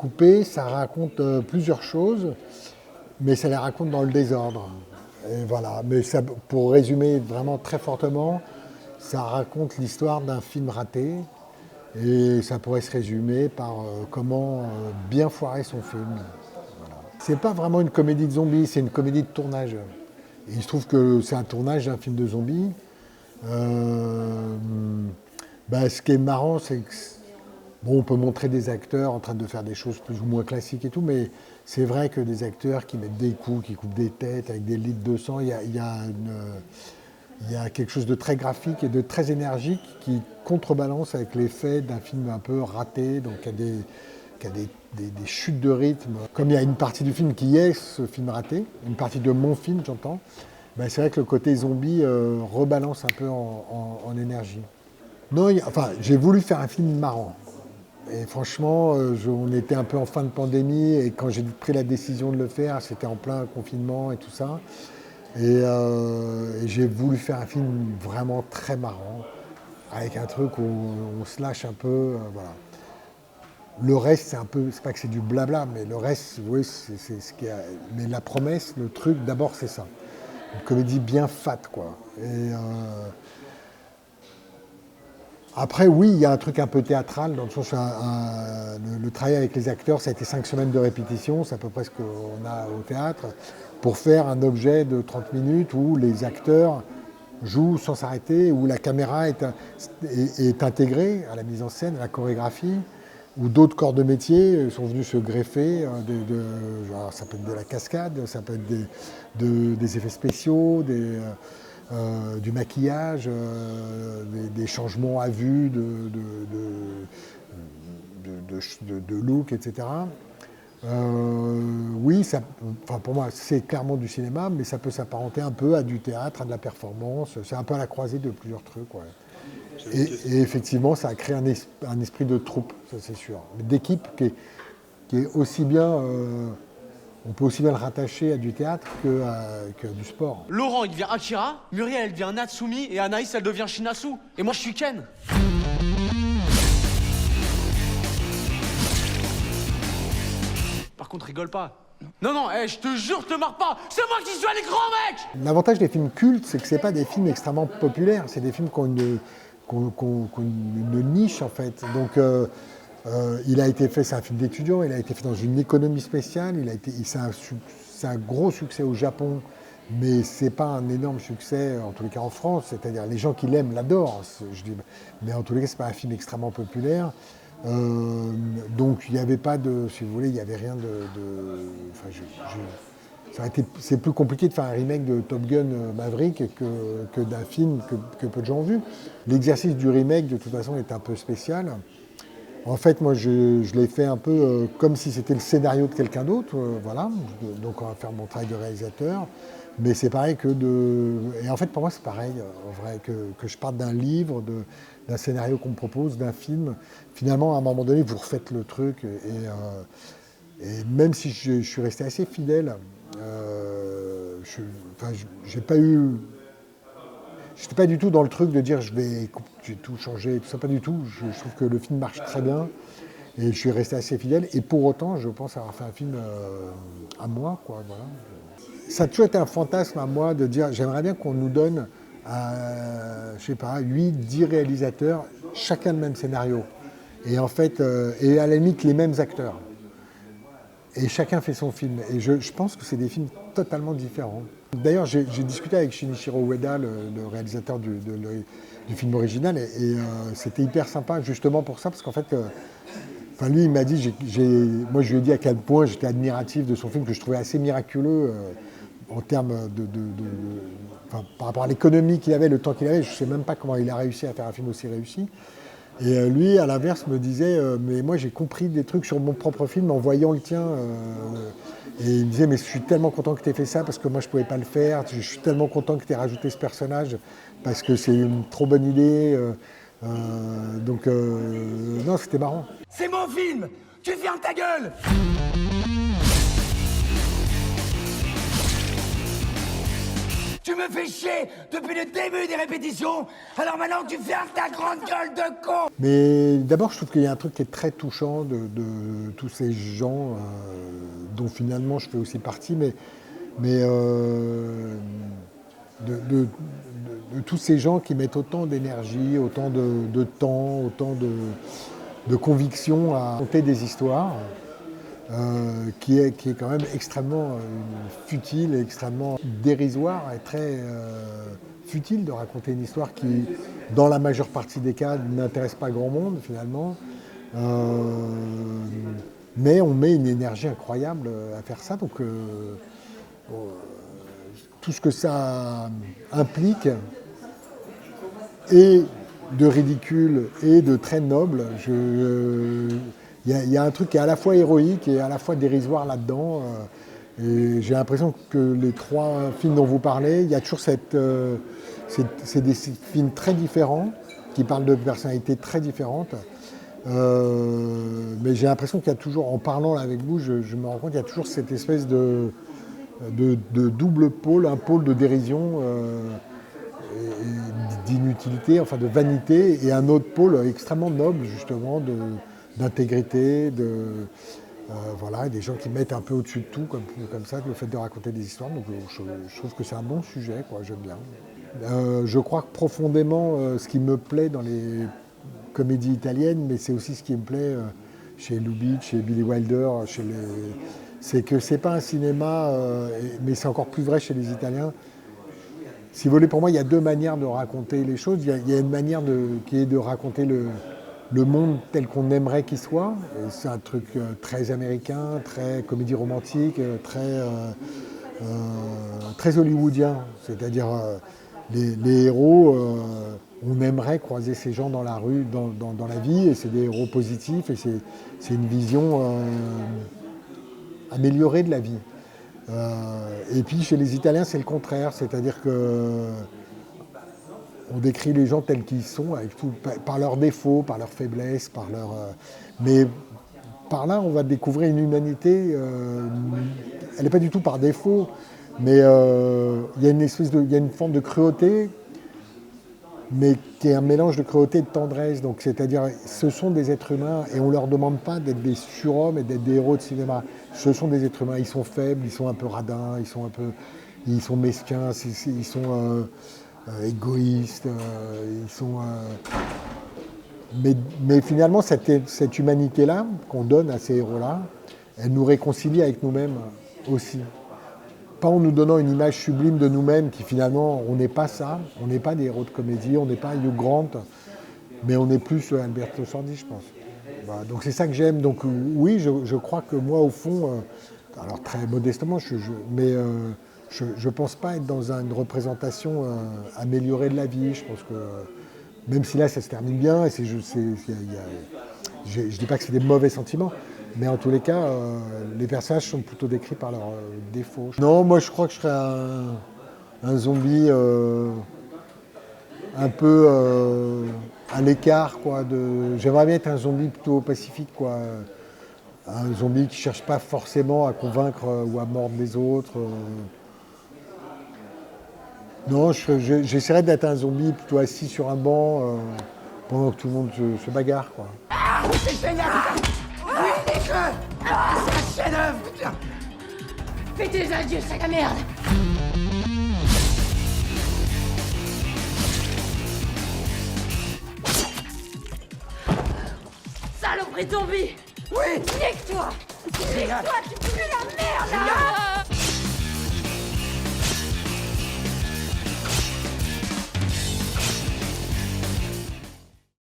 coupé, ça raconte plusieurs choses, mais ça les raconte dans le désordre. Et voilà, mais ça, pour résumer vraiment très fortement, ça raconte l'histoire d'un film raté, et ça pourrait se résumer par comment bien foirer son film. Voilà. C'est pas vraiment une comédie de zombies, c'est une comédie de tournage. Et il se trouve que c'est un tournage d'un film de zombies. Ce qui est marrant, c'est que bon, on peut montrer des acteurs en train de faire des choses plus ou moins classiques et tout, mais c'est vrai que des acteurs qui mettent des coups, qui coupent des têtes avec des litres de sang, il y a quelque chose de très graphique et de très énergique qui contrebalance avec l'effet d'un film un peu raté, donc qui a des chutes de rythme. Comme il y a une partie du film qui est ce film raté, une partie de mon film, j'entends, ben c'est vrai que le côté zombie rebalance un peu en énergie. Non, j'ai voulu faire un film marrant. Et franchement, on était un peu en fin de pandémie et quand j'ai pris la décision de le faire, c'était en plein confinement et tout ça. Et j'ai voulu faire un film vraiment très marrant, avec un truc où on se lâche un peu. Voilà. Le reste, c'est pas que c'est du blabla, mais le reste, oui, c'est ce qu'il y a. Mais la promesse, le truc, d'abord, c'est ça. Une comédie bien fat, quoi. Après, oui, il y a un truc un peu théâtral, dans le sens le travail avec les acteurs, ça a été 5 semaines de répétition, c'est à peu près ce qu'on a au théâtre, pour faire un objet de 30 minutes où les acteurs jouent sans s'arrêter, où la caméra est intégrée à la mise en scène, à la chorégraphie, où d'autres corps de métier sont venus se greffer, genre, ça peut être de la cascade, ça peut être des effets spéciaux, du maquillage, des changements à vue de look, etc. Oui, pour moi, c'est clairement du cinéma, mais ça peut s'apparenter un peu à du théâtre, à de la performance. C'est un peu à la croisée de plusieurs trucs. Ouais. Et effectivement, ça a créé un esprit de troupe, ça c'est sûr. D'équipe qui est aussi bien... on peut aussi bien le rattacher à du théâtre que du sport. Laurent, il devient Akira, Muriel, elle devient Natsumi, et Anaïs, elle devient Shinasu. Et moi, je suis Ken. Par contre, rigole pas. Non, je te jure, te marre pas. C'est moi qui suis un écran, mec. L'avantage des films cultes, c'est que c'est pas des films extrêmement populaires. C'est des films qui ont une niche, en fait. Donc, il a été fait, c'est un film d'étudiant, il a été fait dans une économie spéciale, c'est un gros succès au Japon, mais c'est pas un énorme succès, en tous les cas en France, c'est-à-dire les gens qui l'aiment l'adorent, mais en tous les cas c'est pas un film extrêmement populaire. Donc il n'y avait pas si vous voulez, il n'y avait rien c'est plus compliqué de faire un remake de Top Gun Maverick que d'un film que peu de gens ont vu. L'exercice du remake de toute façon est un peu spécial. En fait, moi, je l'ai fait un peu comme si c'était le scénario de quelqu'un d'autre, voilà. Donc, on va faire mon travail de réalisateur. Mais c'est pareil Et en fait, pour moi, c'est pareil, en vrai, que je parte d'un livre, d'un scénario qu'on me propose, d'un film. Finalement, à un moment donné, vous refaites le truc. Et même si je suis resté assez fidèle, j'ai pas eu... Je n'étais pas du tout dans le truc de dire je vais tout changer, tout ça, pas du tout. Je trouve que le film marche très bien et je suis resté assez fidèle. Et pour autant, je pense avoir fait un film à moi, quoi. Voilà. Ça a toujours été un fantasme à moi de dire j'aimerais bien qu'on nous donne, je sais pas, 8, 10 réalisateurs, chacun le même scénario. Et en fait, et à la limite les mêmes acteurs. Et chacun fait son film. Et je pense que c'est des films totalement différents. D'ailleurs, j'ai discuté avec Shinichiro Ueda, le réalisateur du film original, et c'était hyper sympa justement pour ça, parce qu'en fait, lui, il m'a dit, moi je lui ai dit à quel point j'étais admiratif de son film, que je trouvais assez miraculeux en termes par rapport à l'économie qu'il avait, le temps qu'il avait. Je ne sais même pas comment il a réussi à faire un film aussi réussi. Et lui, à l'inverse, me disait mais moi j'ai compris des trucs sur mon propre film en voyant le tien. Et il me disait mais je suis tellement content que tu aies fait ça parce que moi je ne pouvais pas le faire. Je suis tellement content que tu aies rajouté ce personnage parce que c'est une trop bonne idée. Non, c'était marrant. C'est mon film. Tu fermes ta gueule. Tu me fais chier depuis le début des répétitions. Alors maintenant tu fermes ta grande gueule de con. Mais d'abord, je trouve qu'il y a un truc qui est très touchant de tous ces gens dont finalement je fais aussi partie, mais de tous ces gens qui mettent autant d'énergie, autant de temps, autant de conviction à raconter des histoires, qui est quand même extrêmement futile, extrêmement dérisoire et très futile de raconter une histoire qui, dans la majeure partie des cas, n'intéresse pas grand monde finalement. Mais on met une énergie incroyable à faire ça, donc tout ce que ça implique, et de ridicule et de très noble, il y a un truc qui est à la fois héroïque et à la fois dérisoire là-dedans. Et j'ai l'impression que les trois films dont vous parlez, il y a toujours c'est des films très différents, qui parlent de personnalités très différentes. Mais j'ai l'impression qu'il y a toujours, en parlant là avec vous, je me rends compte qu'il y a toujours cette espèce de double pôle, un pôle de dérision, d'inutilité, enfin de vanité, et un autre pôle extrêmement noble, justement, d'intégrité, voilà, des gens qui mettent un peu au-dessus de tout, comme ça, le fait de raconter des histoires. Donc je trouve que c'est un bon sujet, quoi, j'aime bien. Je crois que profondément, ce qui me plaît dans les comédies italiennes, mais c'est aussi ce qui me plaît chez Lubitsch, chez Billy Wilder, c'est que c'est pas un cinéma, mais c'est encore plus vrai chez les Italiens. Si vous voulez, pour moi, il y a deux manières de raconter les choses. Il y a une manière qui est de raconter le monde tel qu'on aimerait qu'il soit. Et c'est un truc très américain, très comédie romantique, très hollywoodien. C'est-à-dire, les héros, on aimerait croiser ces gens dans la rue, dans la vie, et c'est des héros positifs, et c'est une vision améliorée de la vie. Et puis chez les Italiens, c'est le contraire, c'est-à-dire que on décrit les gens tels qu'ils sont, avec tout, par leurs défauts, par leurs faiblesses, mais par là, on va découvrir une humanité. Elle n'est pas du tout par défaut, mais il y a une forme de cruauté, mais qui est un mélange de cruauté et de tendresse. Donc, c'est-à-dire, ce sont des êtres humains, et on ne leur demande pas d'être des surhommes et d'être des héros de cinéma. Ce sont des êtres humains, ils sont faibles, ils sont un peu radins, ils sont mesquins, ils sont égoïstes, mais finalement, cette humanité-là, qu'on donne à ces héros-là, elle nous réconcilie avec nous-mêmes aussi. Pas en nous donnant une image sublime de nous-mêmes qui finalement, on n'est pas ça, on n'est pas des héros de comédie, on n'est pas Hugh Grant, mais on est plus Alberto Sordi, je pense. Voilà, donc c'est ça que j'aime. Donc oui, je crois que moi, au fond, alors très modestement, je ne pense pas être dans une représentation améliorée de la vie. Je pense que, même si là, ça se termine bien, et je ne dis pas que c'est des mauvais sentiments, mais en tous les cas, les personnages sont plutôt décrits par leurs défauts. Non, moi je crois que je serais un zombie un peu à l'écart, quoi. J'aimerais bien être un zombie plutôt pacifique, quoi. Un zombie qui ne cherche pas forcément à convaincre ou à mordre les autres. Non, j'essaierais d'être un zombie plutôt assis sur un banc pendant que tout le monde se bagarre, quoi. Ah, c'est génial, putain. Oui, les jeux. C'est un chef-d'œuvre, putain. Fais tes adieux, sac à merde. Saloperie zombie. Oui. Nique-toi. Génial. Nique-toi, tu pues la merde, là.